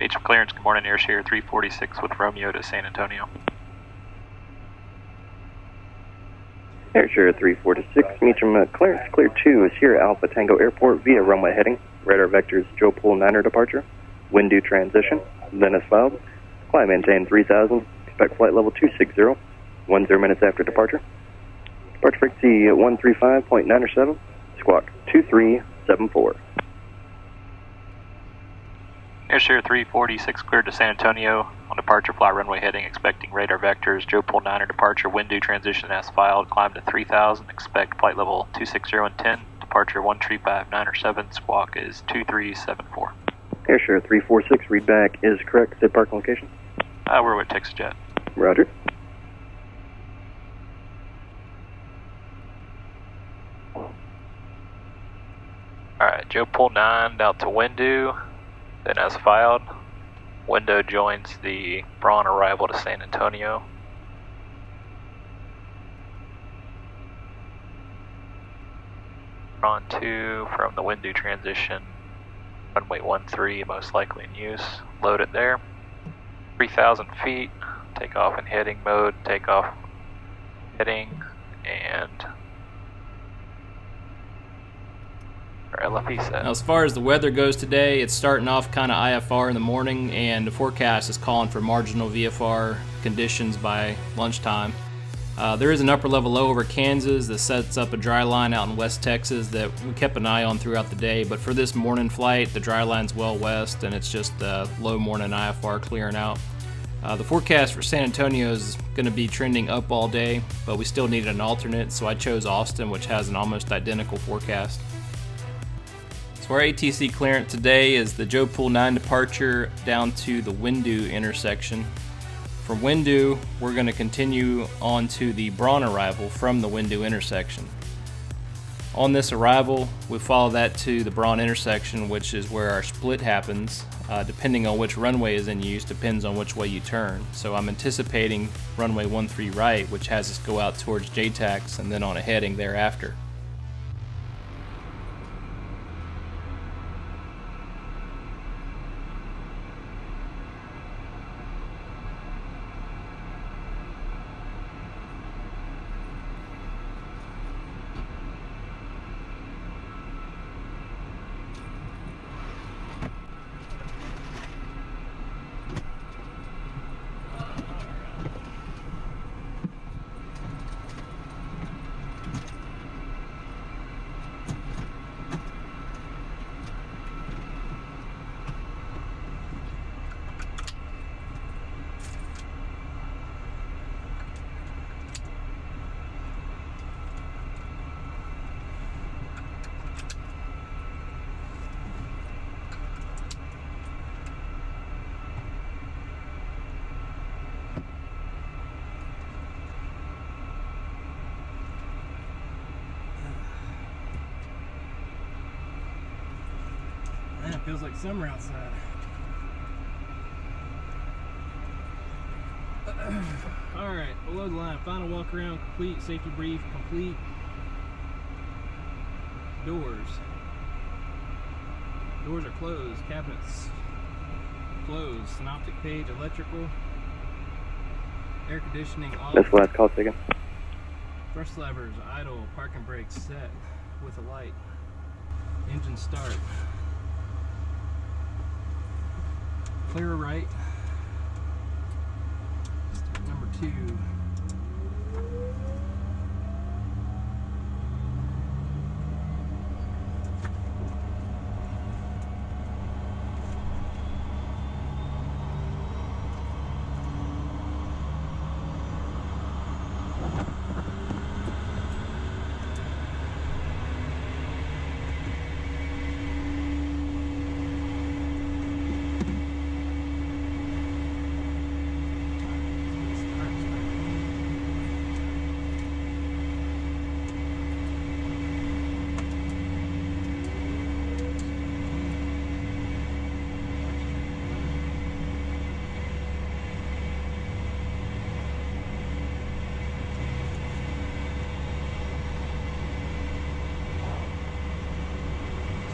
Beach clearance, good morning, Airshare 346 with Romeo to San Antonio. Airshare 346, Meacham, clearance clear 2 is here at Alpha Tango Airport via runway heading. Radar vectors Joe Pool 9er departure. Wind due transition, then as filed. Climb maintain 3000, expect flight level 260, 10 minutes after departure. Departure frequency 135.907, squawk 2374. Airshare 346 cleared to San Antonio. On departure, fly runway heading, expecting radar vectors, Joe Pool 9er departure, wind due transition as filed, climb to 3000, expect flight level 260 and 10, departure 135.907, squawk is 2374. Airshare 346, readback is correct, said parking location? We're with Texas Jet. Roger. Alright, Joe Pool 9 out to Windu, then as filed, Window joins the Braun arrival to San Antonio. Braun 2 from the Windu transition, runway 13 most likely in use, load it there. 3,000 feet, takeoff in heading mode, takeoff heading, and our LFE set. Now, as far as the weather goes today, it's starting off kind of IFR in the morning, and the forecast is calling for marginal VFR conditions by lunchtime. There is an upper level low over Kansas that sets up a dry line out in West Texas that we kept an eye on throughout the day, but for this morning flight, the dry line's well west, and it's just low morning IFR clearing out. The forecast for San Antonio is going to be trending up all day, but we still needed an alternate, so I chose Austin, which has an almost identical forecast. So our ATC clearance today is the Joe Pool 9 departure down to the Windu intersection. From Windu, we're going to continue on to the Braun arrival from the Windu intersection. On this arrival, we follow that to the Braun intersection, which is where our split happens. Depending on which runway is in use, depends on which way you turn. So I'm anticipating runway 13 right, which has us go out towards JTAX and then on a heading thereafter. Man, it feels like summer outside. Alright, below the line, final walk around, complete, safety brief, complete. Doors. Doors are closed, cabinets closed, synoptic page, electrical, air conditioning off. That's the last call taken. Thrust levers idle, parking brakes set with a light. Engine start. Clear right. Number 2.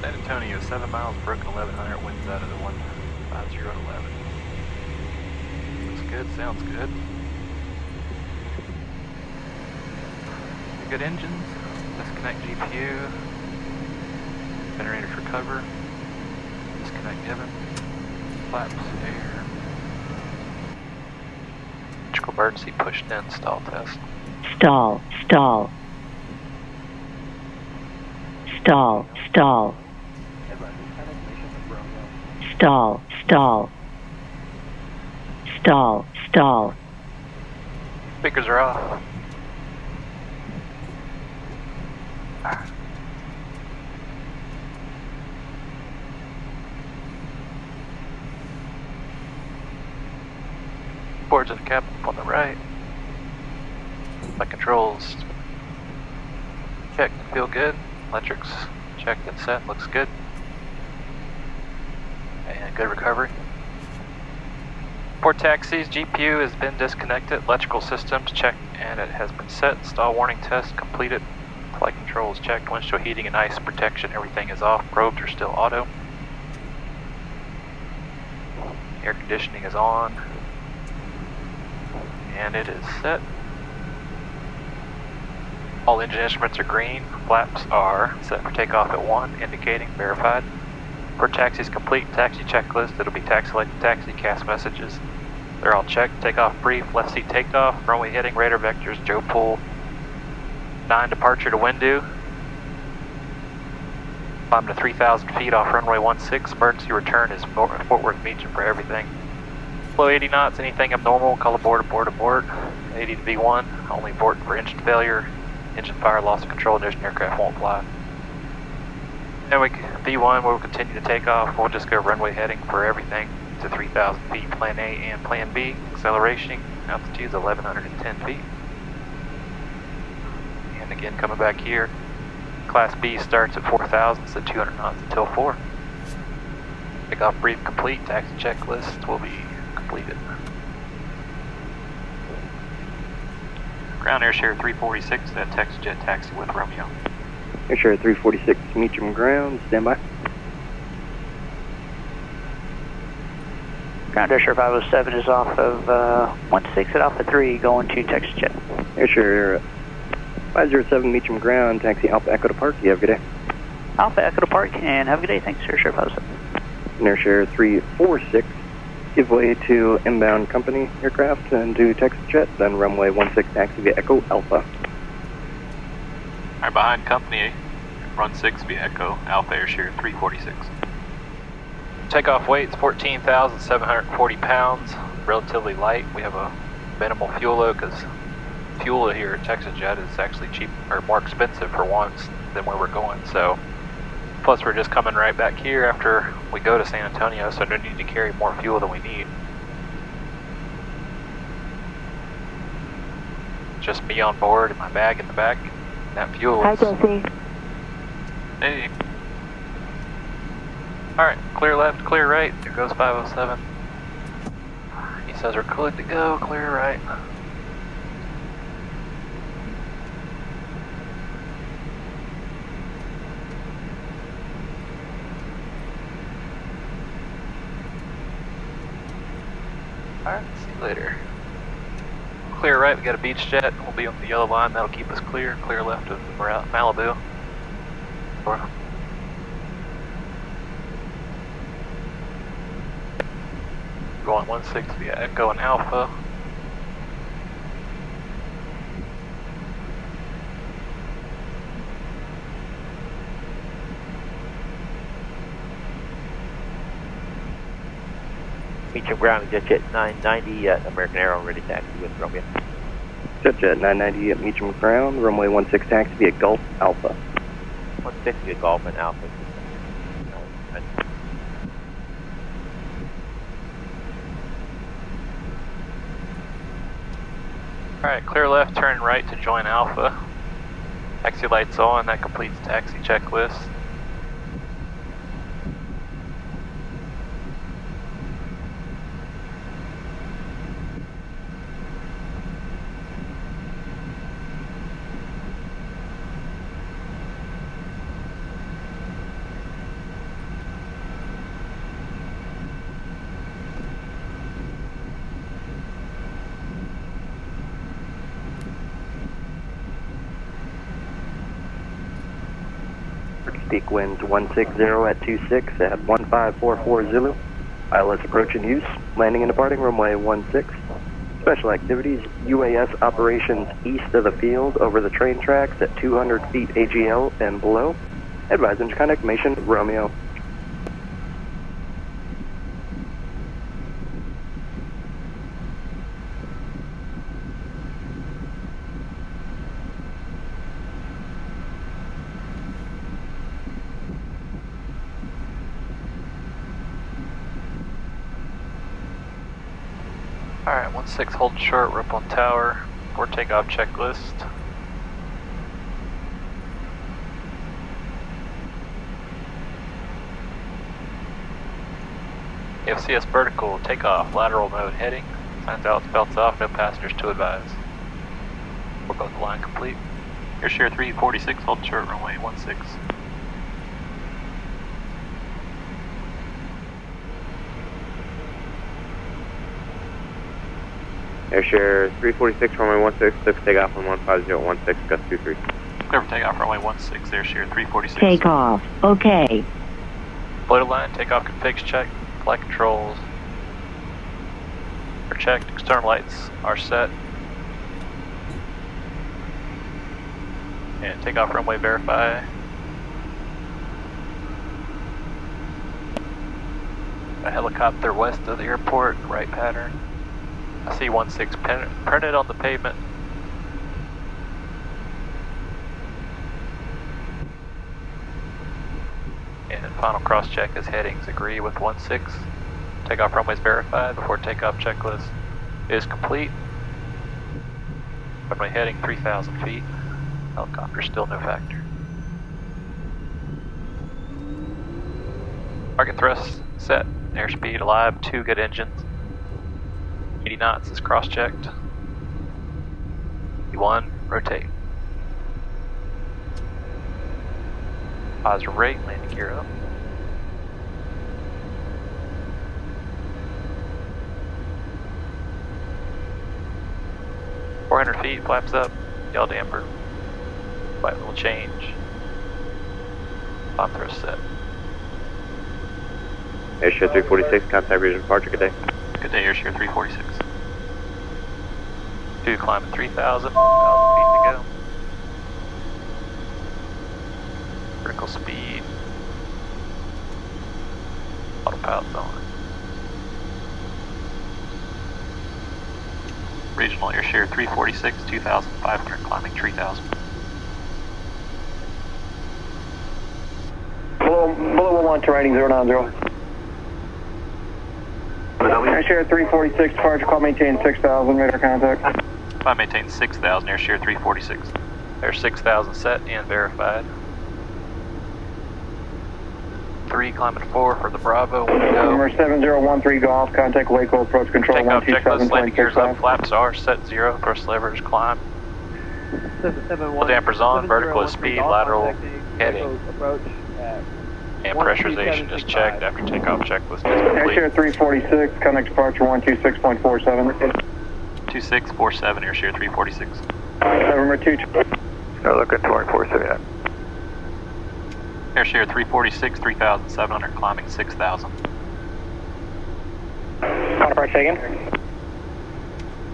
San Antonio, 7 miles, broken 1100, winds out of the 1. 5011. Looks good, sounds good. Good engines. Disconnect GPU. Generator for cover. Disconnect given. Flaps, air. Electrical emergency pushed in, stall test. Stall, stall. Stall, stall. Stall, stall. Stall, stall. Speakers are off. Boards in the cabin up on the right. My controls checked and feel good. Electrics checked and set, looks good. And good recovery. Port taxis, GPU has been disconnected. Electrical systems checked and it has been set. Stall warning test completed. Flight controls checked. Windshield heating and ice protection, everything is off. Probes are still auto. Air conditioning is on. And it is set. All engine instruments are green. Flaps are set for takeoff at 1, indicating verified. Port taxi is complete. Taxi checklist. It'll be taxi selected, taxi, cast messages. They're all checked. Takeoff brief. Left seat takeoff. Runway heading. Radar vectors. Joe Pool 9 departure to Windoo. Climb to 3,000 feet off runway 16. Emergency return is Fort Worth Beach for everything. Flow 80 knots. Anything abnormal, call aboard, abort, abort. 80 to V1. Only abort for engine failure. Engine fire, loss of control, ignition, aircraft won't fly. And V1 will continue to take off. We'll just go runway heading for everything to 3,000 feet, plan A and plan B. Acceleration, altitude is 1,110 feet. And again, coming back here, Class B starts at 4,000, so 200 knots until 4. Takeoff brief complete, taxi checklist will be completed. Ground Airshare 346 at TexJet taxi with Romeo. Airshare 346, Meacham ground, standby. Ground Airshare 507 is off of 16 at Alpha 3 going to TexJet. Airshare 507, Meacham ground, taxi Alpha Echo to Park. You have a good day. Alpha Echo to Park and have a good day. Thanks, Airshare 507. And Airshare 346, give way to inbound company aircraft and do TexJet, then runway 16 taxi via Echo Alpha. Alright, behind company, run 6 via Echo, Alpha Airshare 346. Takeoff weight is 14,740 pounds, relatively light. We have a minimal fuel load because fuel here at TexJet is actually cheap or more expensive for once than where we're going. So, plus we're just coming right back here after we go to San Antonio, so no need to carry more fuel than we need. Just me on board and my bag in the back. That fuel is... Hi, Jesse. Hey. Alright, clear left, clear right. There goes 507. He says we're good to go, clear right. Alright, see you later. Clear right, we got a beach jet. We'll be on the yellow line, that'll keep us clear. Clear left of Malibu. Going 16 via Echo and Alpha. Meacham ground, JetJet 990 at American Airlines ready taxi with Romeo. JetJet 990 at Meacham ground, runway 16 taxi via Gulf Alpha. 160 at Golf and Alpha. Alright, clear left, turn right to join Alpha. Taxi lights on, that completes taxi checklist. peak winds 160 at 26 at 1544 Zulu. ILS approach in use, landing and departing runway 16. Special activities, UAS operations east of the field over the train tracks at 200 feet AGL and below. Advise engine contact information, Romeo. Alright, 16 hold short, we're up on tower, for takeoff checklist. FCS vertical, takeoff, lateral mode heading, signs out, belts off, no passengers to advise. We're both line complete. Air share 346, hold short, runway 16. Airshare 346, runway 16, clear for takeoff on 15016, gust 23. Clear for takeoff, runway 16, airshare 346. Takeoff, okay. Float line, takeoff configs check, flight controls are checked, external lights are set. And takeoff runway verify. A helicopter west of the airport, right pattern. I see 16 printed on the pavement. And final cross check is headings agree with 16. Takeoff runways verified before takeoff checklist is complete. Runway heading 3,000 feet. Helicopter still no factor. Target thrust set. Airspeed alive, 2 good engines. 80 knots is cross-checked. E1, rotate. Positive rate, landing gear up. .400 feet, flaps up, yaw damper. Flight level change. Bomb thrust set. Airshare 346, contact region departure, good day. Good day, Airshare 346. 2 climb at 3,000, 1,000 feet to go. Vertical speed. Autopilot's on. Regional Airshare 346, 2,500, climbing 3,000. Below 1 to rating 090. Airshare 346, departure call maintain 6,000, radar contact. Climb maintain 6,000, Airshare 346. Air 6,000 set and verified. 3 climbing 4 for the Bravo, 1 to go. Number 7013 Golf, contact Waco approach control Takeoff checklist, landing gears up, 127.65. flaps are set 0, thrust levers climb. Dampers on, vertical is speed, lateral heading. Approach at And pressurization is checked after takeoff checklist is complete. Airshare 346, contact departure 126.47. 2647, Airshare 346. November 2. No, looking 247. Airshare 346, 3,700, climbing 6,000. Counterpart taken.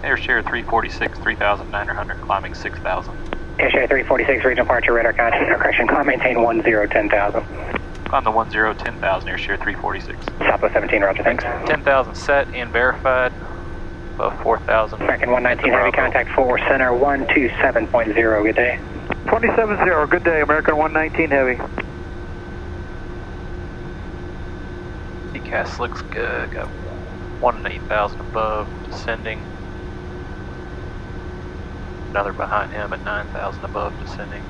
Airshare 346, 3,900, climbing 6,000. Airshare 346, regional departure, radar correction, climb maintain 1010,000. Climb the 1010,000, Airshare 346. Southwest 17, roger, thanks. 10,000 set and verified. Above 4,000. American 119 Heavy, contact 4 center 127.0, good day. 27-0, good day, American 119 Heavy. DCAS looks good. Got 1 and 8,000 above, descending. Another behind him at 9,000 above, descending.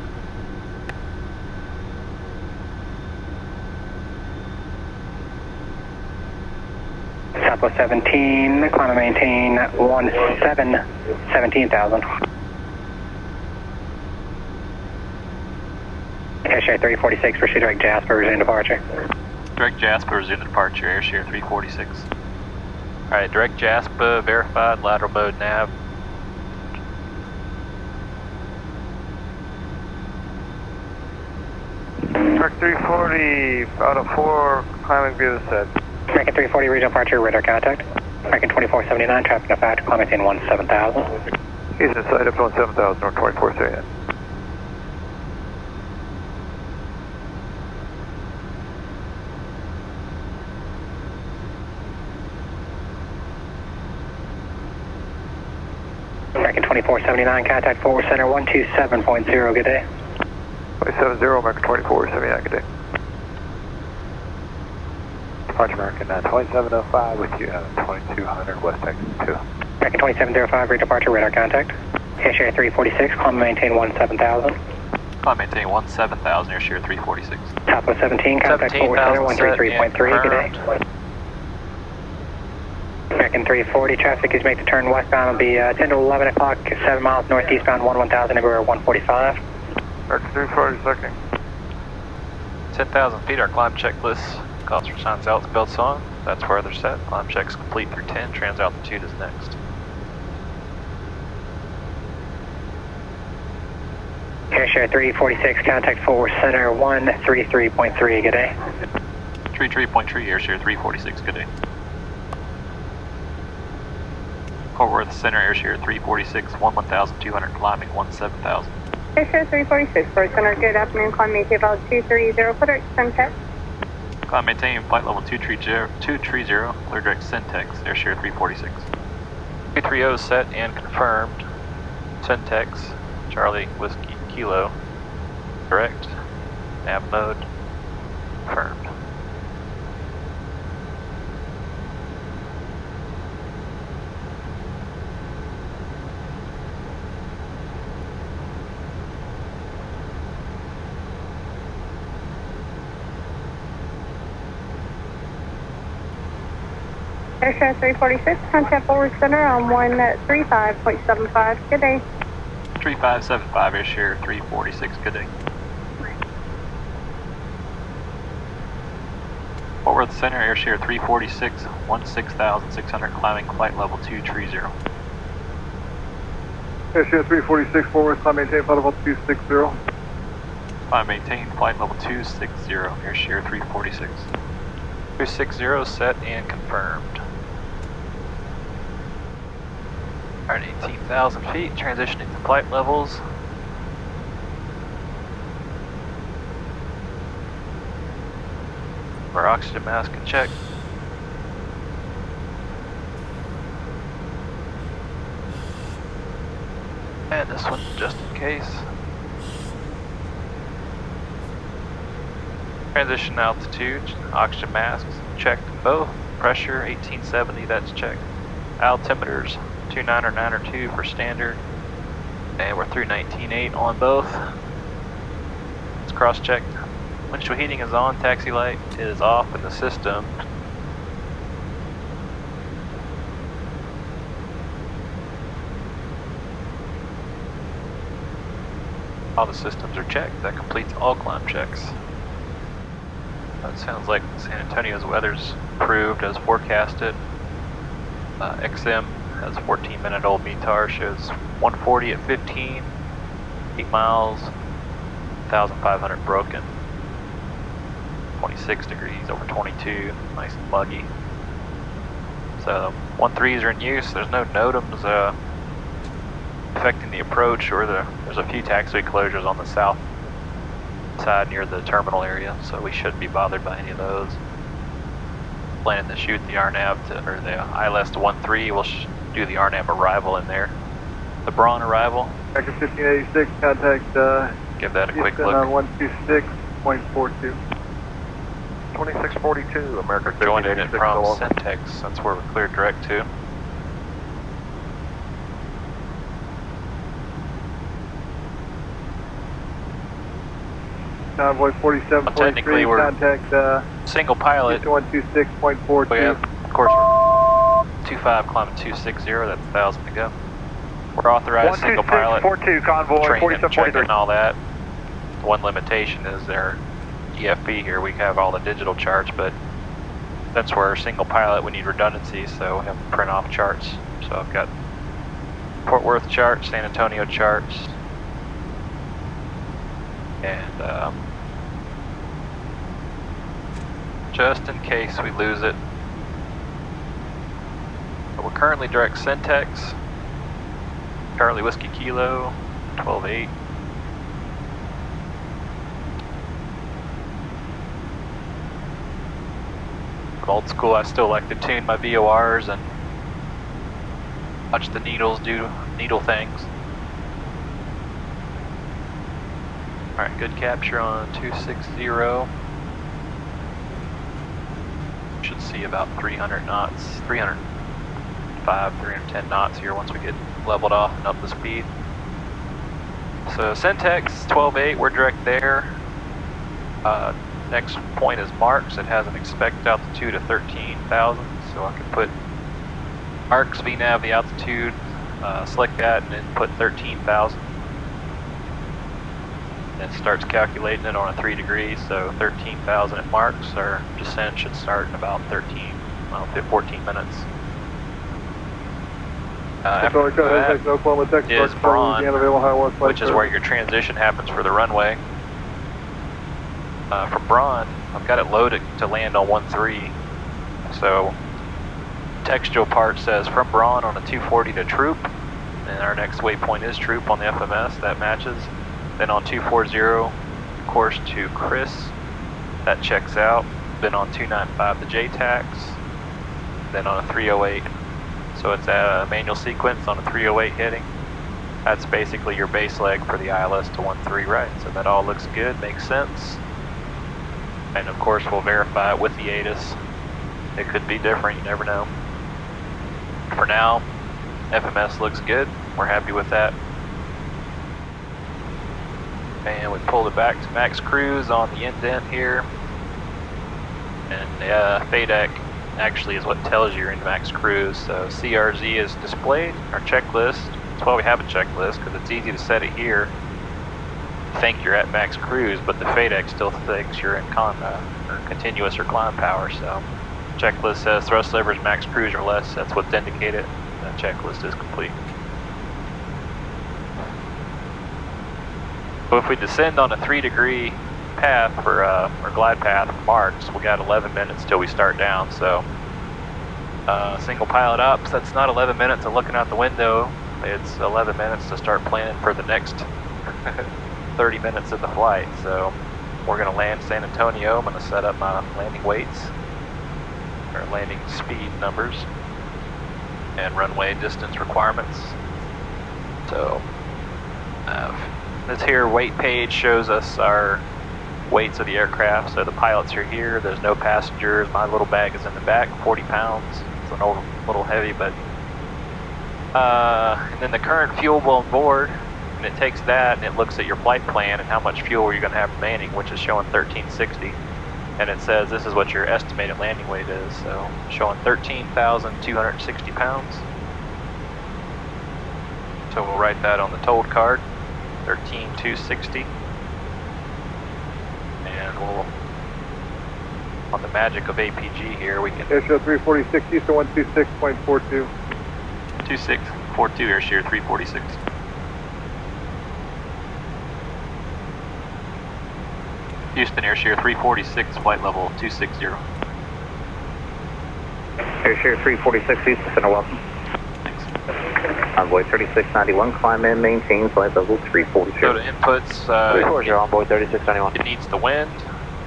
Southwest 17, climb and maintain 17,000. Airshare 346, proceed direct Jasper, resume departure. Direct Jasper, resume the departure, Airshare 346. Alright, direct Jasper, verified, lateral mode nav. American 340, out of 4, climbing via the set. American 340, regional departure, radar contact. American 2479, traffic no factor, climb maintain 17000. He's inside up to 17000, or 2479. American 2479, contact forward center 127.0, good day. 270, American 2479, good day. Departure American 2705 with you, 2200 West Texas 2. American 2705, read departure, radar contact. Air 346, climb maintain 17000. Climb maintain 17000, Air 346. Top of 17, contact forward center 133.3, good day. American 340, traffic is make the turn westbound, will be 10 to 11 o'clock, 7 miles northeastbound, 1000, everywhere 145. American 340, second. 10,000 feet, our climb checklist calls for signs belts on. That's where they're set. Climb checks complete through 10, trans altitude is next. Air 346, contact forward center 133.3, good day. 33.3, Air 346, good day. Fort Worth Center, Air 346, 1200, climbing 17,000. Air 346, Fort Center, good afternoon, climb maintain level 230, clear direct Syntex. Climb maintain flight level 230, clear direct Syntex, Air 346. 230 set and confirmed. Syntex, Charlie Whiskey Kilo, direct, nav mode, confirmed. Air 346, contact forward center on 135.75, good day. 3575, Air 346, good day. Fort Worth Center, Air 346, 16,600, climbing flight level 230. Air 346, Fort Worth, climb maintain flight level 260. Climb maintain flight level 260, Air 346. 260 set and confirmed. Alright, 18,000 feet, transitioning to flight levels. Our oxygen mask and check. And this one just in case. Transition altitude, oxygen masks checked both. Pressure 1870, that's checked. Altimeters 29 or 9 or 2 for standard. And we're through 19.8 on both. It's cross-checked. Windshield heating is on, taxi light is off in the system. All the systems are checked. That completes all climb checks. It sounds like San Antonio's weather's improved as forecasted. XM has a 14-minute-old METAR, shows 140 at 15, 8 miles, 1,500 broken, 26 degrees over 22, nice and muggy. So 13s are in use. There's no NOTAMs affecting the approach, or there's a few taxiway closures on the south side near the terminal area, so we shouldn't be bothered by any of those. Planning to shoot the RNAV or the ILS to 13. We'll do the RNAV arrival in there. The Braun arrival. American 1586, contact Give that a quick Houston look. on 126.42. 2642, American 1586. Joined in from Syntex, that's where we're cleared direct to. Convoy 47.3, we're contact single pilot. 126.42. We have, of course, 25 climbing 260, that's 1,000 to go. We're authorized single pilot. 126.42, convoy training, checking 47.3. all that. One limitation is their EFB here. We have all the digital charts, but since we're single pilot, we need redundancy, so we have to print off charts. So I've got Fort Worth charts, San Antonio charts, and just in case we lose it. But we're currently direct Syntex, Charlie Whiskey Kilo, 12-8. Old school, I still like to tune my VORs and watch the needles do needle things. Alright, good capture on 260. Should see about 300 knots, 305, 310 knots here once we get leveled off and up the speed. So Syntex 12.8, we're direct there. Next point is Marks. It has an expected altitude of 13,000, so I can put Marks VNAV the altitude, select that, and then put 13,000. Then starts calculating it on a 3 degrees, so 13,000 at Marks. Our descent should start in about 14 minutes. After that is Braun, which is where your transition happens for the runway. From Braun, I've got it loaded to land on 13. So textual part says from Braun on a 240 to Troop, and our next waypoint is Troop on the FMS, that matches. Then on 240, course to Chris, that checks out. Then on 295 to JTAX, then on a 308. So it's a manual sequence on a 308 heading. That's basically your base leg for the ILS to 13, right? So that all looks good, makes sense. And of course we'll verify it with the ATIS. It could be different, you never know. For now, FMS looks good. We're happy with that. And we pulled it back to max cruise on the indent here. And FADEC actually is what tells you you're in max cruise. So CRZ is displayed, our checklist. That's why we have a checklist, because it's easy to set it here. Think you're at max cruise, but the FADEC still thinks you're in or continuous or climb power. So checklist says thrust levers max cruise or less. That's what's indicated. The checklist is complete. So if we descend on a 3 degree path for or glide path Marks, we got 11 minutes till we start down. So single pilot ops, that's not 11 minutes of looking out the window. It's 11 minutes to start planning for the next 30 minutes of the flight. So we're going to land San Antonio. I'm going to set up my landing weights, or landing speed numbers, and runway distance requirements. So this here weight page shows us our weights of the aircraft. So the pilots are here, there's no passengers, my little bag is in the back, 40 pounds. It's a little heavy, but and then the current fuel on board, and it takes that and it looks at your flight plan and how much fuel you're going to have remaining, which is showing 1360, and it says this is what your estimated landing weight is. So showing 13,260 pounds. So we'll write that on the told card, 13,260, and we'll, on the magic of APG here, we can airshow 346 Houston 126.42. 2642 airshow 346. Houston airshow 346, flight level 260. Airshow 346 Houston, center welcome. Thanks. Envoy 3691, climb and maintain flight level 340. Go to inputs. 340, Envoy 3691. It needs the wind,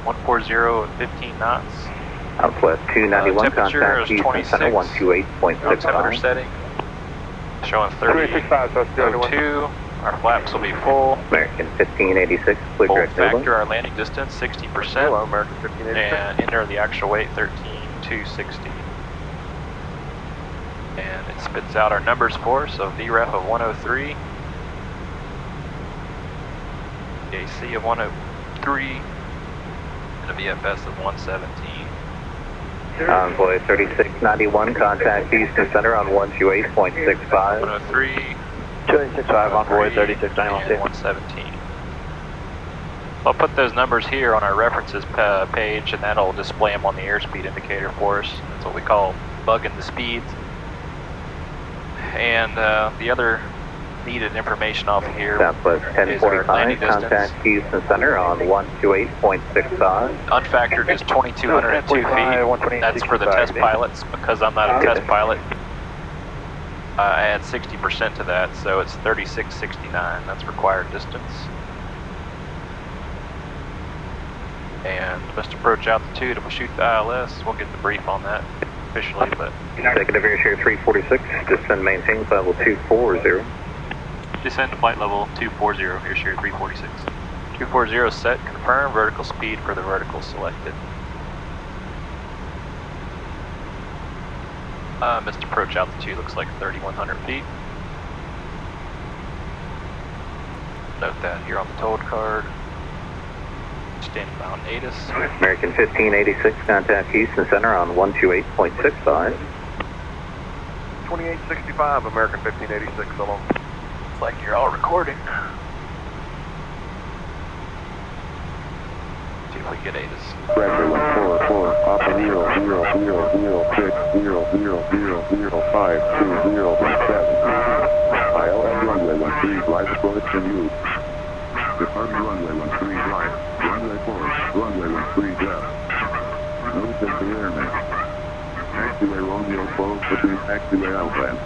140 at 15 knots. Southwest 291, temperature contact is Houston center 128.65. Temperature setting, showing 30.02. Our flaps will be full. American 1586, clear Full direct factor, our landing distance 60%. Hello, American 1586. And enter the actual weight 13,260. And it spits out our numbers for us. So VREF of 103, AC of 103, and a VFS of 117. Envoy 3691, contact Houston center on 128.65. 103, 265, Envoy 3691. and 117. I'll put those numbers here on our references page, and that'll display them on the airspeed indicator for us. That's what we call bugging the speeds. And the other needed information off of here. Southwest is our 1045, landing distance. contact Houston Center on 128.65. Unfactored is 2,202 feet. That's for the test pilots. Because I'm not a test pilot, I add 60% to that, so it's 3669. That's required distance. And must approach altitude. If we shoot the ILS, we'll get the brief on that officially. But Executive Air Share 346, descend maintains level 240. descend to flight level 240, Air Share 346. 240 set, confirm vertical speed for the vertical selected. Missed approach altitude, looks like 3,100 feet. Note that here on the told card. Standing by on ATIS. American 1586, contact Houston Center on 128.65. 2865, American 1586, so long. Looks like you're all recording. See if we get ATIS. Pressure 144, Papa 0000000052017. ILS runway 13, live approach and use. Depart runway 13 right, runway 4, runway 13 left. Notice the airman. Taxiway Romeo closed between taxiway Alpha and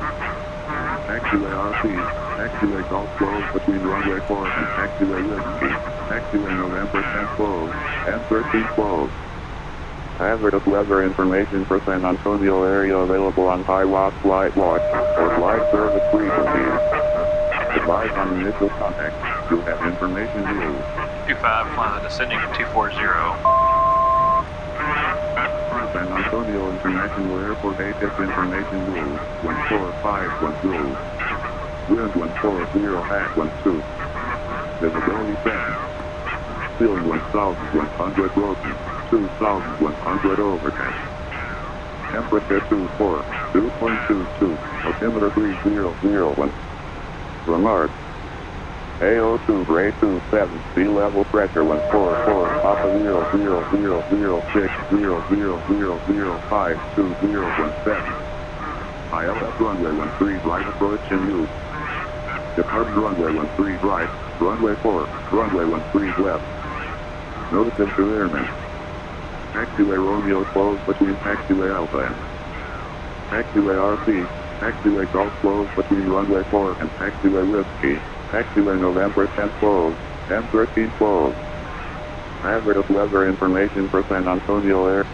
taxiway RP. Taxiway Golf closed between runway 4 and taxiway Whiskey. Taxiway November 10 closed, M13 closed. Hazardous weather information for San Antonio area available on HIWAS Flight Watch or Flight Service frequencies. Advise on initial contact. You have information view. 25, descending to 240. San Antonio International Airport ATIS information view. 14512. Wind 140 at 12. Visibility 7. Ceiling 1,100 broken. 2,100 overcast. Temperature 24, 2.22, altimeter 3001. Remark. AO2 Ray 27, sea level pressure 144, Papa 0000600052017. ILS runway 13 right approach and use. Depart runway 13 right, runway 4, runway 13 left. Notice to airmen. Taxiway Romeo closed between taxiway Alpha and taxiway RP. Taxiway Golf closed between runway 4 and taxiway Whiskey. Taxiway November 10 closed, M13 closed. Hazardous weather information for San Antonio Air.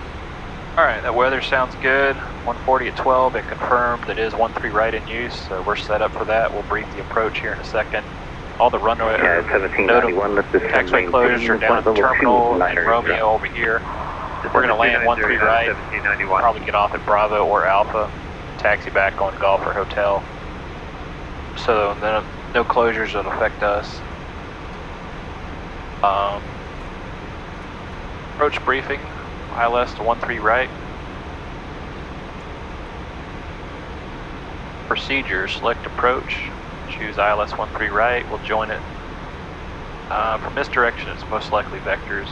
Alright, that weather sounds good. 140 at 12, it confirmed it is 13 right in use, so we're set up for that. We'll brief the approach here in a second. All the runway taxiway closures are down at the terminal and Romeo over here. We're going to land 13 right, probably get off at Bravo or Alpha, taxi back on Golf or Hotel. So no closures that affect us. Approach briefing, ILS to 13 right. Procedure, select approach, choose ILS 13 right, we'll join it. From this direction it's most likely vectors.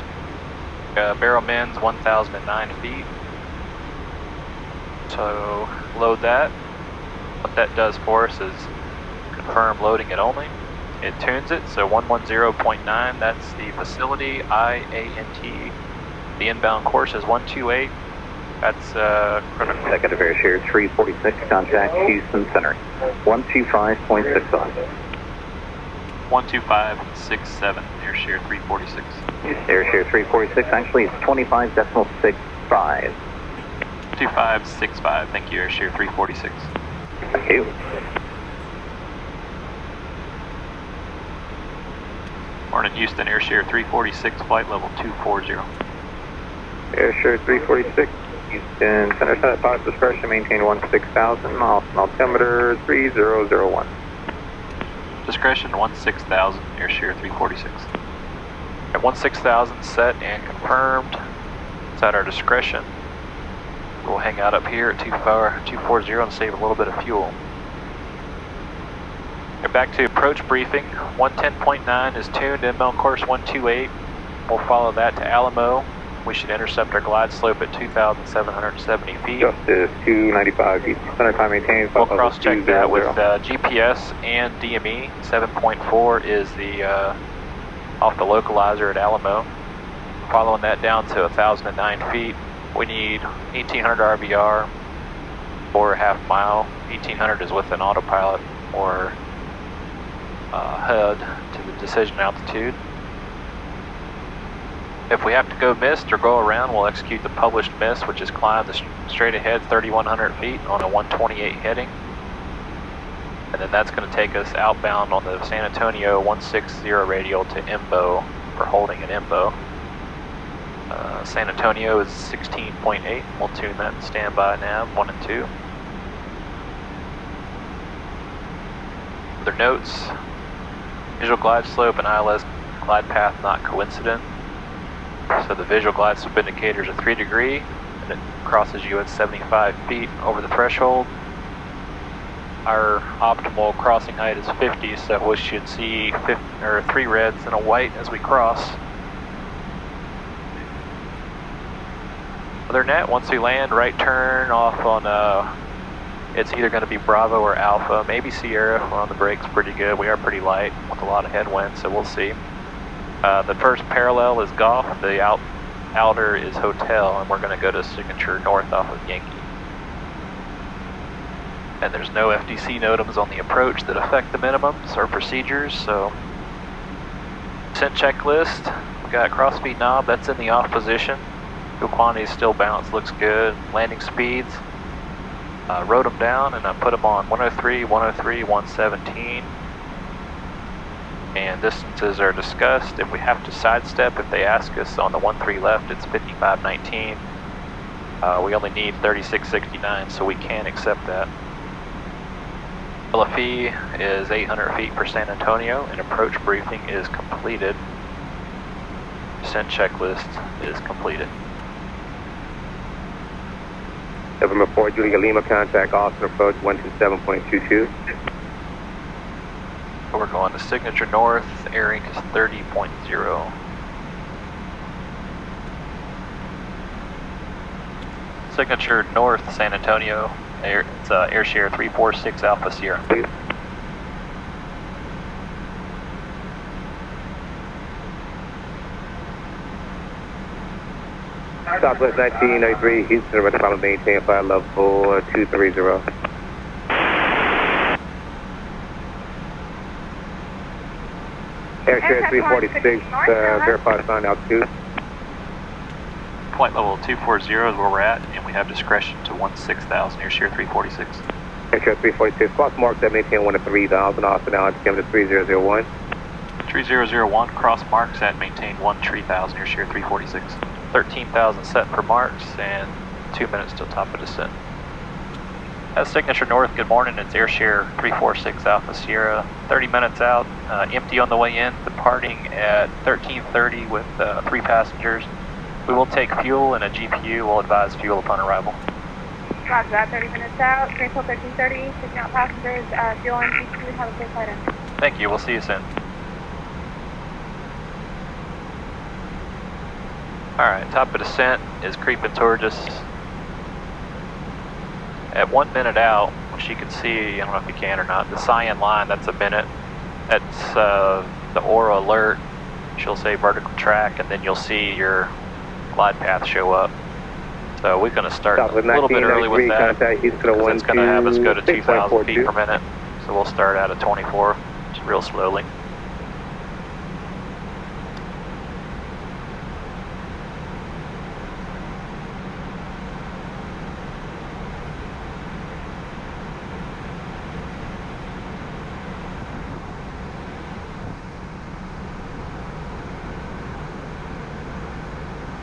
Barrel mends 1,009 feet. So load that. What that does for us is confirm loading it only. It tunes it, so 110.9, that's the facility, IANT. The inbound course is 128. That's critical. Executive Air Share 346, contact Houston Center, 125.65. 125.67, Air Share 346. Air Share 346, actually it's 25.65. 2565, thank you, Air Share 346. Thank you. Morning, Houston, Air Share 346, flight level 240. Air Share 346, Houston Center, set pilot discretion, maintain 16,000, altimeter 3001. Discretion 16,000, Air Share 346. At 16,000 set and confirmed, it's at our discretion. We'll hang out up here at 240 and save a little bit of fuel. Get back to approach briefing. 110.9 is tuned, inbound course 128. We'll follow that to Alamo. We should intercept our glide slope at 2,770 feet. Justice 295 east. Center time maintained. We'll cross-check that with GPS and DME. 7.4 is the off the localizer at Alamo. Following that down to 1,009 feet, we need 1,800 RBR or a half mile. 1,800 is with an autopilot or HUD to the decision altitude. If we have to go mist or go around, we'll execute the published mist, which is climb the straight ahead 3,100 feet on a 128 heading. And then that's going to take us outbound on the San Antonio 160 radial to Embo for holding at Embo. San Antonio is 16.8. We'll tune that in standby nav 1 and 2. Other notes: visual glide slope and ILS glide path not coincident. So the visual glide slope indicators are 3 degrees, and it crosses you at 75 feet over the threshold. Our optimal crossing height is 50, so we should see 3 reds and a white as we cross. Other than that, once we land, right turn off on, it's either going to be Bravo or Alpha, maybe Sierra. We're on the brakes pretty good. We are pretty light with a lot of headwind, so we'll see. The first parallel is Golf, the outer is Hotel, and we're going to go to Signature North off of Yankee. And there's no FDC NOTAMs on the approach that affect the minimums or procedures, so descent checklist. We got crossfeed knob, that's in the off position. Fuel quantity is still balanced, looks good. Landing speeds, wrote them down and I put them on 103, 103, 117. And distances are discussed. If we have to sidestep, if they ask us on the 13 left, it's 5519. We only need 3669, so we can accept that. LFE is 800 feet per San Antonio, and approach briefing is completed. Descent checklist is completed. November 4, Julia Lima, contact Austin approach 127.22. We're going to Signature North, airing is 30.0. Signature North, San Antonio, it's air share 346 Alpha Sierra. Please. Southwest 1993, Houston, Red Pilot maintain flight level 230. Airshare 346, verify sign altitude. Point level 240 is where we're at, and we have discretion to 16,000, airshare 346. Airshare 346, cross mark that maintain 1 to 3,000, Austin altimeter 3001. 3001, cross marks at maintain 13000, airshare 346. 13,000 set for marks, and 2 minutes till top of descent. At Signature North, good morning, it's airshare 346 Alpha Sierra. 30 minutes out, empty on the way in, departing at 13:30 with 3 passengers. We will take fuel and a GPU. We'll advise fuel upon arrival. Roger that, 30 minutes out, Greenfield 1330, taking out passengers, fuel and GPU, have a safe flight in. Thank you, we'll see you soon. Alright, top of descent is creeping towards us. At 1 minute out, which you can see, I don't know if you can or not, the cyan line, that's a minute. That's the Aura alert. She'll say vertical track, and then you'll see your glide path show up. So we're going to start a little bit early with that, because it's going to have us go to 2,000 feet per minute. So we'll start out at 24, just real slowly.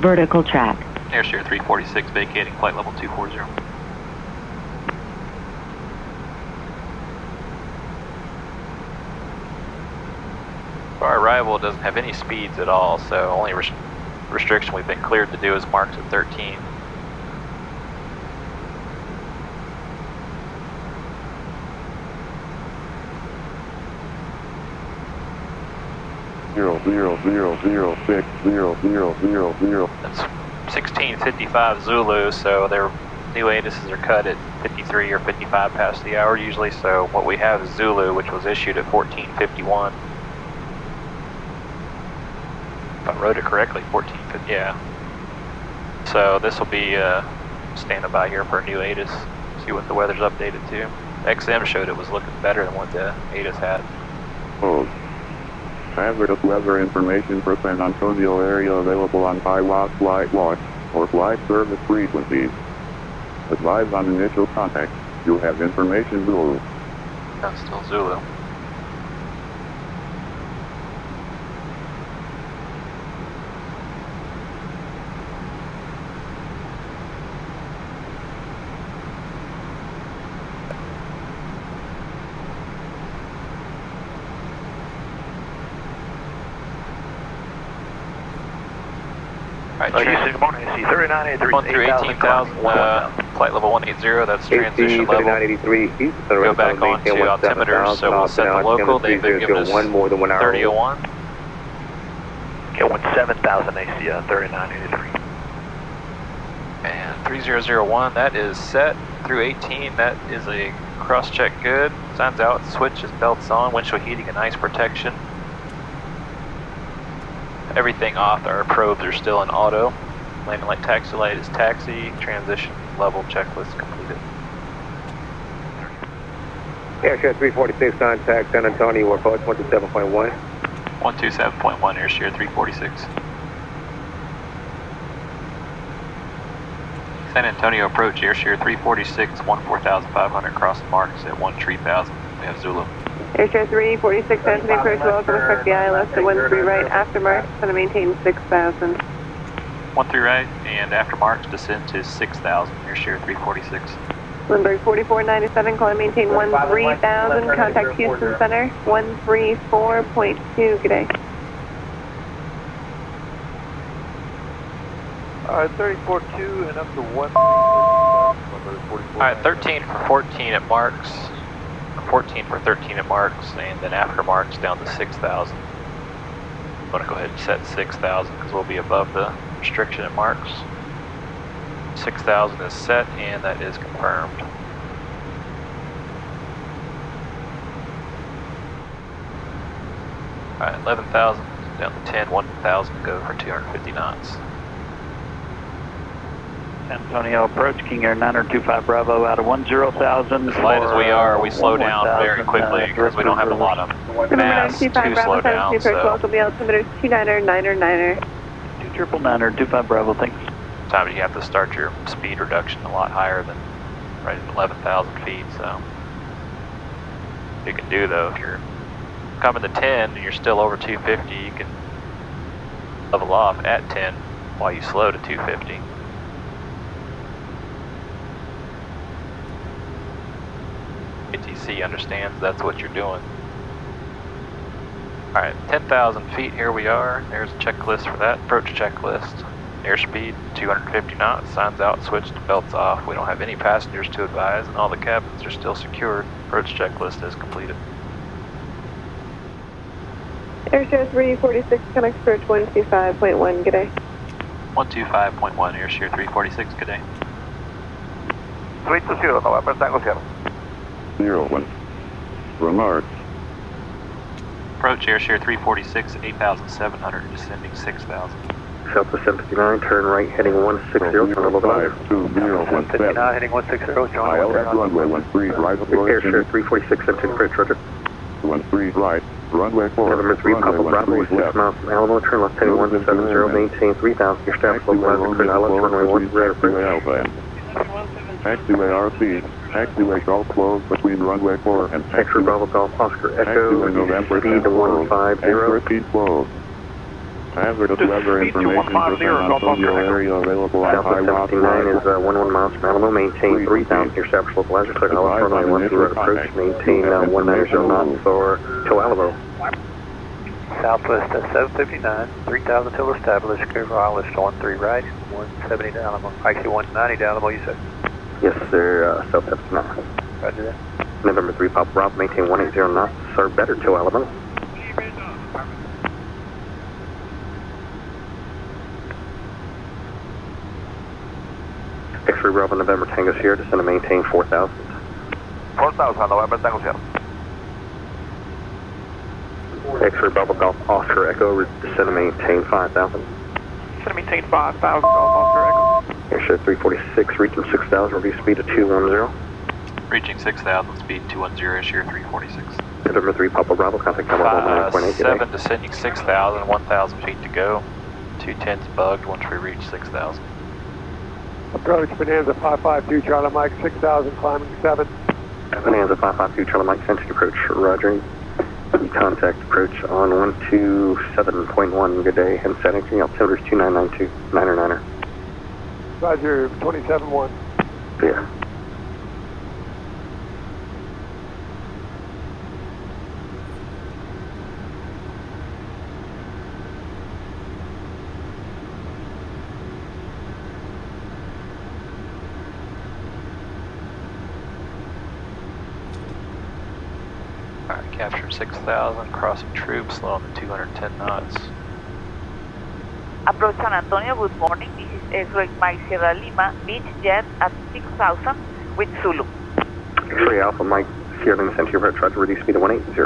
Vertical track. Airshare 346 vacating flight level 240. Our arrival doesn't have any speeds at all, so only restriction we've been cleared to do is marks at 13. Zero, zero, zero, zero, 6, 0, 0, 0, 0. That's 16:55 Zulu, so their new ATISs are cut at 53 or 55 past the hour usually, so what we have is Zulu, which was issued at 14:51. If I wrote it correctly, 14:50, yeah. So this will be standing by here for a new ATIS, see what the weather's updated to. XM showed it was looking better than what the ATIS had. Hold. Hazardous weather information for San Antonio area available on high watch flight watch or flight service frequencies. Advise on initial contact. You'll have information Zulu. That's still Zulu. Houston, good morning. I see 3983. Going through 18,000, flight level 180, that's transition level. Go back on to altimeters, so we'll set the local. They've been giving us 3001. Killing 7,000 AC 3983. And 3001, that is set through 18. That is a cross-check good. Signs out, switches, belts on, windshield heating and ice protection. Everything off, our probes are still in auto. Landing light, taxi light is taxi. Transition level checklist completed. Airshare 346, contact San Antonio, approach 127.1. 127.1, Airshare 346. San Antonio approach, Airshare 346, 14,500, cross the marks at 13,000. We have Zulu. Airshare 346, San Antonio approach, welcome, expect the ILS at 13 right, after marks, going to maintain 6,000. 13 right, and after marks, descend to 6,000, Airshare 346. Lindbergh 4497, calling maintain 13,000, contact Houston Center, 134.2, good day. Alright, 34.2 and up to 1. Alright, 13 for 14 at marks. 14 for 13 at marks, and then after marks down to 6,000. I'm going to go ahead and set 6,000 because we'll be above the restriction at marks. 6,000 is set, and that is confirmed. Alright, 11,000 down to 10, 1,000 to go for 250 knots. San Antonio approach, King Air 925 Bravo out of 10,000. As light as we are, we slow down very quickly because we don't have a lot of mass to slow down. So welcome, the altimeter 299er. 299er, 25 Bravo, thanks. Sometimes you have to start your speed reduction a lot higher than right at 11,000 feet. So you can do though, if you're coming to 10 and you're still over 250, you can level off at 10 while you slow to 250. ATC understands that's what you're doing. Alright, 10,000 feet, here we are. There's a checklist for that, approach checklist. Airspeed 250 knots, signs out, switched, belts off. We don't have any passengers to advise, and all the cabins are still secured. Approach checklist is completed. Airshare 346, connect approach 125.1, good day. 125.1, Airshare 346, good day. Switch to 0, November Tango 0. 01. Remarks. Approach Airshare 346, 8,700, descending 6,000. Southwest 759, turn right, heading 160, turn level 52017. 59, heading 160, ILS runway 13 right. Airshare 346, 17 approach, roger. 13 right, runway 4. November 3, Papa Bravo, 6 miles from Alamo, turn left, heading 170, maintain 3,000, your staff localized, clear ILS runway 1 right approach. Taxiway RC, taxiway golf closed between runway 4 and Taxiway Bravo Golf Oscar Echo, taxiway November speed to 150. repeat closed. Hazardous weather information for San Antonio area available on high rock. 79 is 11 miles from Alamo, maintain 3,000, your staff localized, clear ILS runway 1 right approach, maintain 190 knots for to Alamo. Southwest 759, 3,000 till established, clear for ILS to 13 right, 170 to Alamo. Actually 190 to Alamo, you said? Yes, sir, South 79. Roger that. November 3, Papa Bravo, maintain 180 knots, sir, better to Alamo. X-ray Bravo November Tango Sierra, descend and maintain 4,000. 4,000, November Tango Sierra. X-ray Bravo Golf Oscar Echo, descend and maintain 5,000. Descend and maintain 5,000, Golf Oscar Echo. Airship 346, reaching 6,000, reduce speed to 210. Reaching 6,000, speed 210, Shear 346. November 3 Papa Bravo, contact tower 1.8. 7 descending 6,000, 1,000 feet to go. 210's bugged once we reach 6,000. Approach Bonanza 552, Charlie Mike, 6,000, climbing 7. Bonanza 552, Charlie Mike, sensing approach, roger. Contact approach on 127.1, good day, and setting, altimeter is 2992, 9er. Roger, 27-1. Yeah. Alright, captured 6,000, crossing troops, slow on the 210 knots. Approach San Antonio, good morning. This is X-ray Mike Sierra Lima, beach jet at 6,000 with Zulu. X-ray Alpha Mike Sierra Lima, sent to your approach, try to reduce speed to 180.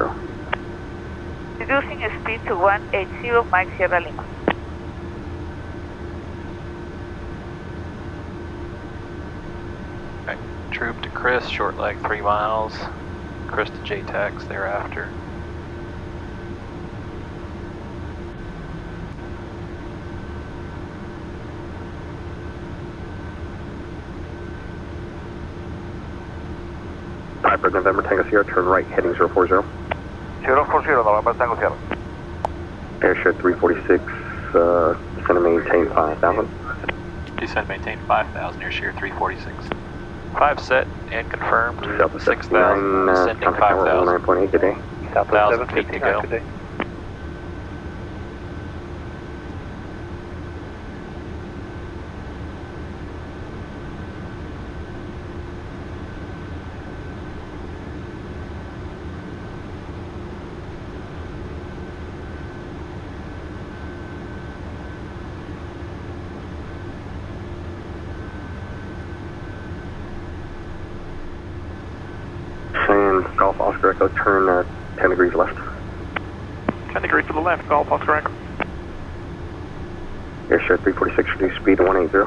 Reducing speed to 180, Mike Sierra Lima. Okay, troop to Chris, short leg 3 miles. Chris to J-Tax thereafter. Piper, November Tango Sierra, turn right, heading 040. 040, November Tango Sierra. Airship 346, descend and maintain 5,000. Descend maintain 5,000, near Shear 346. 5 set and confirmed. 6,000, descending 5,000. 9.8, good day. 1,000 feet to go. Golf Oscar Echo, turn 10 degrees left. 10 degrees to the left, Golf Oscar Echo. Airship 346, reduce speed to 180.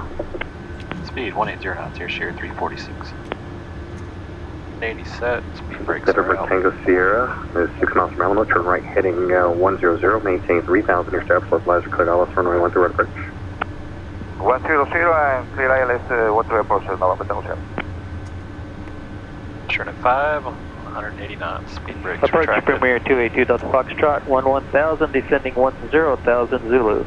Speed 180 knots, here Shear 346. 80 set, speed brakes November are out. Tango Sierra, is 6 miles from Alamo, turn right, heading 100, maintain 3,000, near steps, left laser, clear ILS, runway 1 through right approach. 100 and clear ILS, 1 through approach, November Tango Sierra. Turn at 5, 180 knots, speed brakes Approach retracted. Premier 282 Delta Foxtrot, 11,000, descending 10,000 Zulu.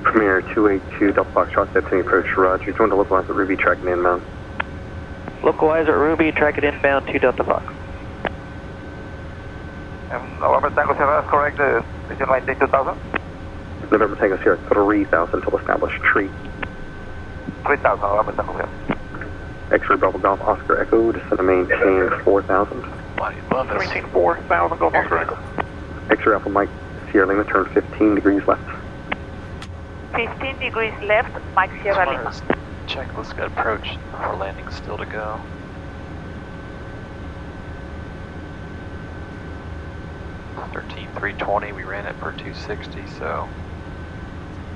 Premier 282 Delta Foxtrot, descending approach, roger. Join the localizer at Ruby, tracking inbound. Localizer at Ruby, track it inbound to Delta Fox. November Tango Sierra, that's correct, descend maintain 2,000. November Tango Sierra, 3,000 until established, tree. 3,000, November Tango Sierra. X-ray Bravo Golf Oscar Echo, descend and maintain 4,000. Maintain 4,000, Golf Oscar Echo. X-ray Alpha Mike Sierra Lima, turn 15 degrees left. 15 degrees left, Mike Sierra Lima. Checklist got approach before landing still to go. $13,320, we ran it per 260, so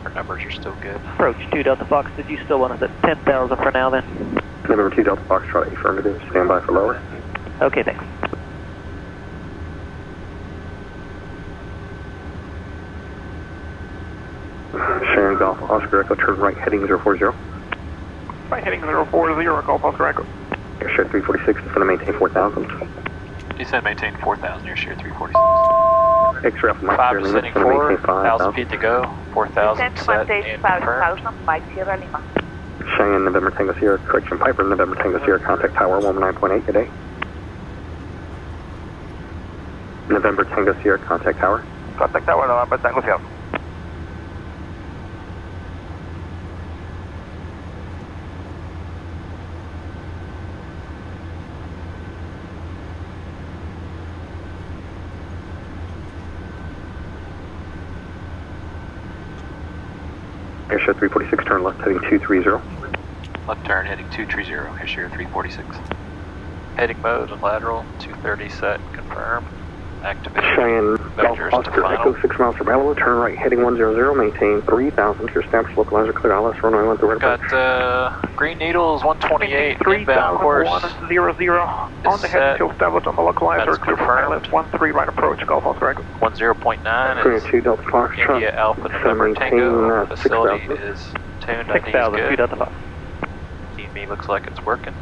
our numbers are still good. Approach 2 Delta Fox, did you still want us at 10,000 for now then? November 2 Delta Foxtrot, affirmative, stand by for lower. Okay, thanks. Sharon Golf Oscar Echo, turn right, heading 040. Right, heading 040, Golf Oscar Echo. Airship 346, descend and maintain 4,000. Descend maintain 4,000, near Shear 346. X-ray Alpha Mike 5 Sierra Lima, descending descend and 4, maintain 1,000 5,000. feet to go, 4,000 Descend set maintain and confirmed. 5,000, Mike Sierra Lima. Cheyenne November Tango Sierra, correction Piper, November Tango Sierra, contact tower 119.8, good day. November Tango Sierra, contact tower. Contact tower, November Tango Sierra. Airship 346, turn left, heading 230. Left turn heading 230, Air 346. Heading mode and lateral, 230 set, confirmed. Activate. Cheyenne, Golf Vectors to Oscar, final. Echo 6 miles from Alamo, turn right, heading 100, maintain 3000, your established localizer, clear ILS, runway 1 through right approach. Got Green Needles 128, inbound course. 100 on the head to establish on the localizer, clear for ILS 13 right approach, Golf Oscar Echo. 10.9 is 2 Delta Fox, India Alpha November Tango. Facility is tuned, I think it's 6,000, 2 good. Delta Fox. DME looks like it's working.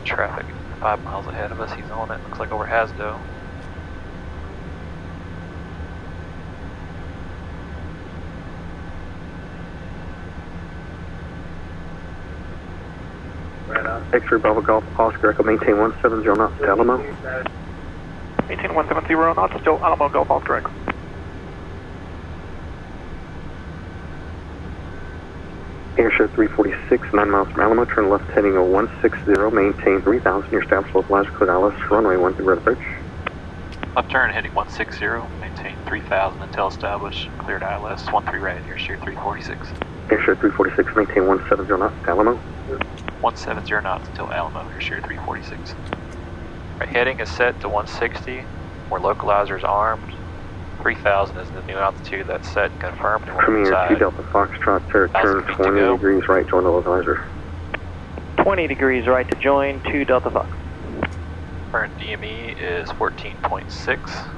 Traffic 5 miles ahead of us, he's on it, looks like over Hasdo. X-ray Bravo Golf Oscar, Echo, maintain 170 knots to Alamo. Maintain 170 knots, still Alamo, Golf Oscar Echo. Airshow 346, 9 miles from Alamo, turn left heading 160, maintain 3000, your established localizer, clear ILS, runway 1 through right approach. Left turn heading 160, maintain 3000 until established, cleared ILS 13 right, Air 346. Airshow 346, maintain 170 knots to Alamo. 170 knots until Alamo, Air 346. Right, heading is set to 160, where localizer is armed. 3000 is the new altitude that's set and confirmed. And we're Premier inside. 2 Delta Foxtrot, turn 20 degrees right, join the localizer. 20 degrees right to join, 2 Delta Fox. Current DME is 14.6.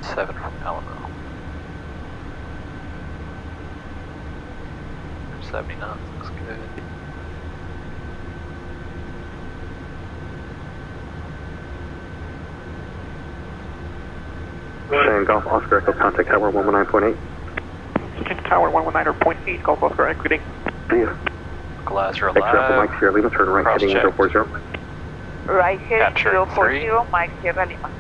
Seven from Alamo. 70 knots, looks good. Cheyenne Golf Oscar, Echo, contact tower 119.8. Tower 119.8, Golf Oscar Echo, good day. Localizer X-ray Alpha, alive. Mike Sierra Lima, turn right heading Cross-check. 040. Right here, Capture 040, Mike Sierra Lima.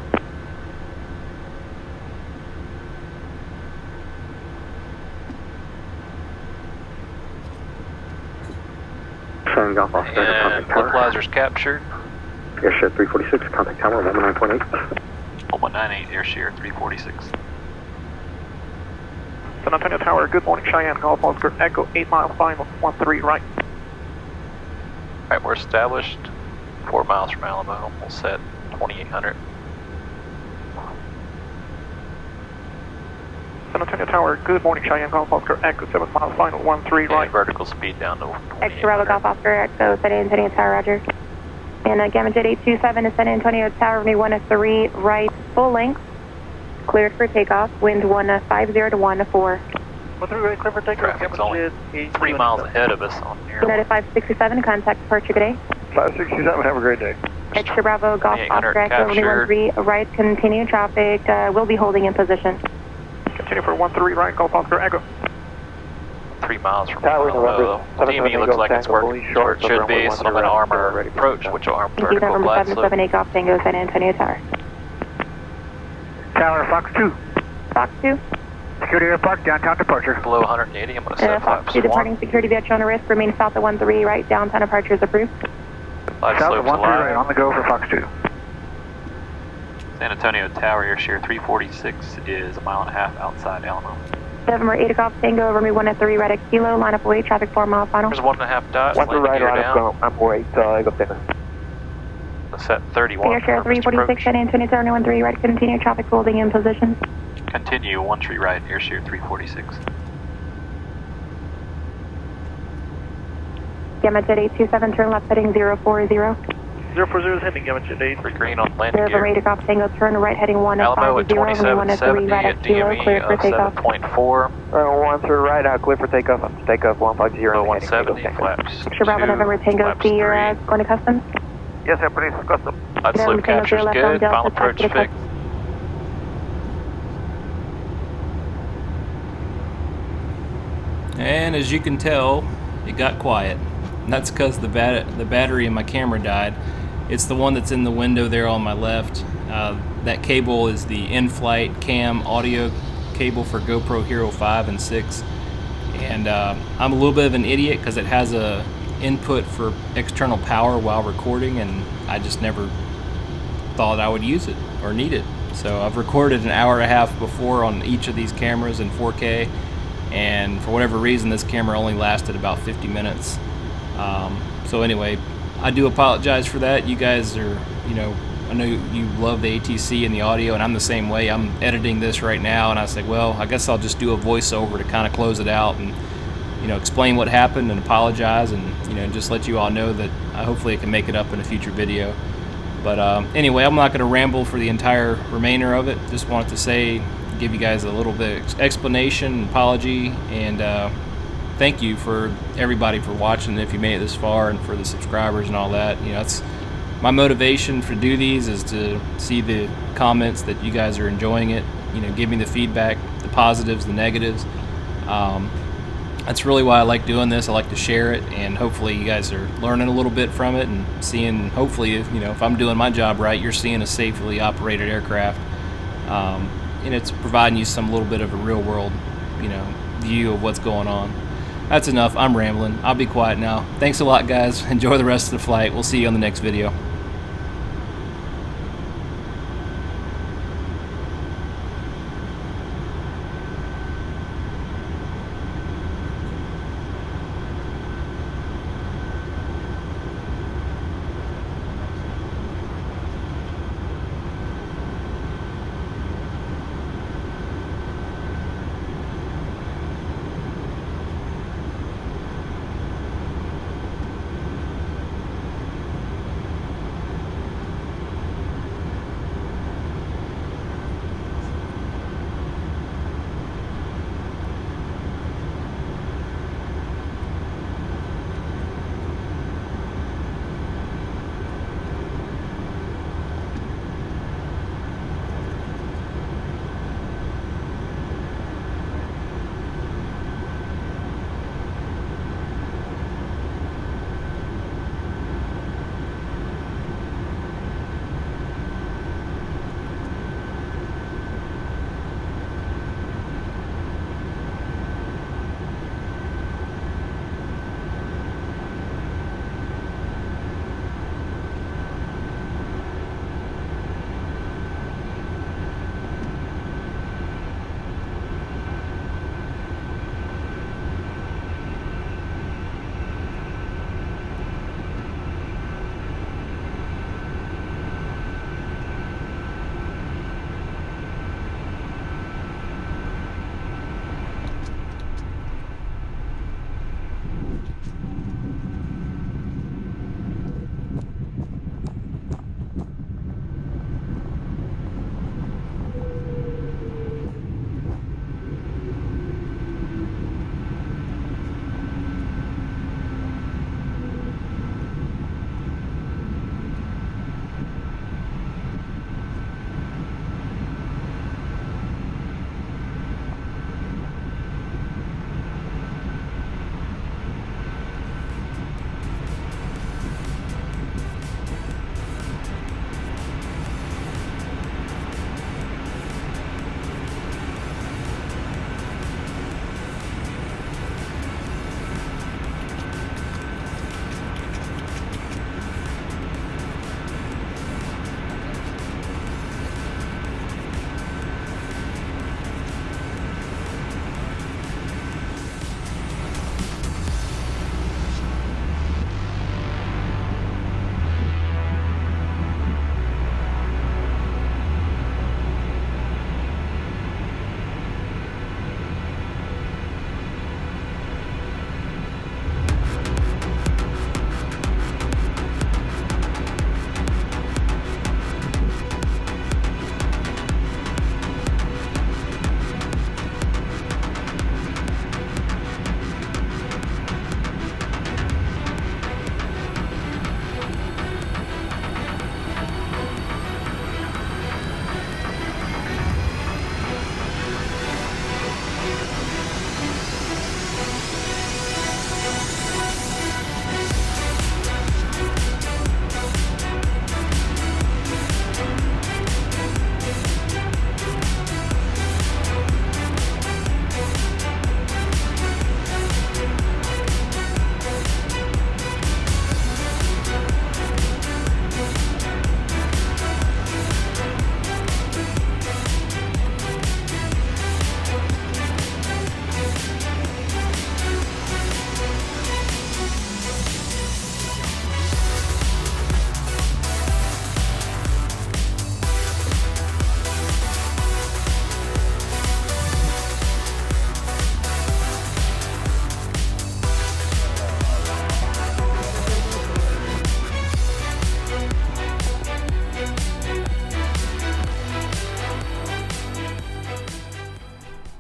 Cheyenne Golf Oscar, Echo, And contact tower. localizer's captured. Airshow 346, contact tower 119.8. 198, Air 346. San Antonio Tower, good morning, Cheyenne, Golf Oscar Echo, 8 miles final, 13 right. Alright, we're established 4 miles from Alamo. We'll set 2800. San Antonio Tower, good morning, Cheyenne, Golf Oscar Echo, 7 miles final, 13 right. And vertical speed down to 2800. Extra Bravo Golf Oscar Echo, San Antonio Tower, roger. And Gamma Jet 827 to San Antonio Tower, runway 103 right, full length, cleared for takeoff, wind 150 to 14. 13 right, clear for takeoff. Traffic's only 3 miles ahead of us on here. United 567, contact departure, good day. 567, have a great day. Extra Bravo Golf 2800 Oscar Echo, runway 13 right, continue traffic, will be holding in position. Continue for 13 right, Golf Oscar Echo. 3 miles from Tower Alamo. November, DME looks like it's working where it should be, so I'm going to arm our approach, which will arm Thank you, vertical November glide slope. 778 Golf Tango, San Antonio Tower. Tower, Fox 2. Fox 2. Security Airport, downtown departure. Below 180, I'm going to set Fox flaps 2 1. departing security via on a risk, remain south at 13 right, downtown departure is approved. Glide South of slope's 13 right, alive. on the go for Fox 2. San Antonio Tower, Air 346 is 1.5 miles outside Alamo. November 8 Golf Tango, runway 103 right at Kilo, line up away, traffic 4 mile final. There's 1.5 dots, One to landing right, gear line down. up, I'm wait, Echo Tango. Let's set 31 Air Share for Mr. 346, Approach. San Antonio Tower, 13 right, continue traffic holding in position. Continue 13 right, Air 346. Gamma Jet 827, turn left heading 040. 040 is heading, Gamma Jet 8. For green on landing November gear. 8 Golf Tango, turn right heading Alamo 150, at runway 103 2770 right at at Kilo, DME cleared for of takeoff. 7.4. 1 through right, clear for takeoff. I'm takeoff 150. Below 170, flaps. Extra Bravo 2, November Tango, flaps see you're 3. going to customs. Yes, sir, please, custom. Glide slope Tango, capture's left on good. Delta, Final approach touch to fixed. And as you can tell, it got quiet. And that's because the battery in my camera died. It's the one that's in the window there on my left. That cable is the in-flight cam audio cable for GoPro Hero 5 and 6. And I'm a little bit of an idiot because it has a input for external power while recording, and I just never thought I would use it or need it. So I've recorded an hour and a half before on each of these cameras in 4K, and for whatever reason this camera only lasted about 50 minutes. So anyway, I do apologize for that. You guys are, you know, I know you love the ATC and the audio, and I'm the same way. I'm editing this right now, and I said, well, I guess I'll just do a voiceover to kind of close it out and, you know, explain what happened and apologize, and, you know, just let you all know that hopefully I can make it up in a future video. But anyway, I'm not going to ramble for the entire remainder of it. Just wanted to say, give you guys a little bit of explanation, apology, and thank you for everybody for watching if you made it this far, and for the subscribers and all that. You know, it's my motivation for do these is to see the comments that you guys are enjoying it. You know, give me the feedback, the positives, the negatives. That's really why I like doing this. I like to share it, and hopefully you guys are learning a little bit from it and seeing, hopefully, you know, if I'm doing my job right, you're seeing a safely operated aircraft, and it's providing you some little bit of a real world, you know, view of what's going on. That's enough. I'm rambling. I'll be quiet now. Thanks a lot, guys. Enjoy the rest of the flight. We'll see you on the next video.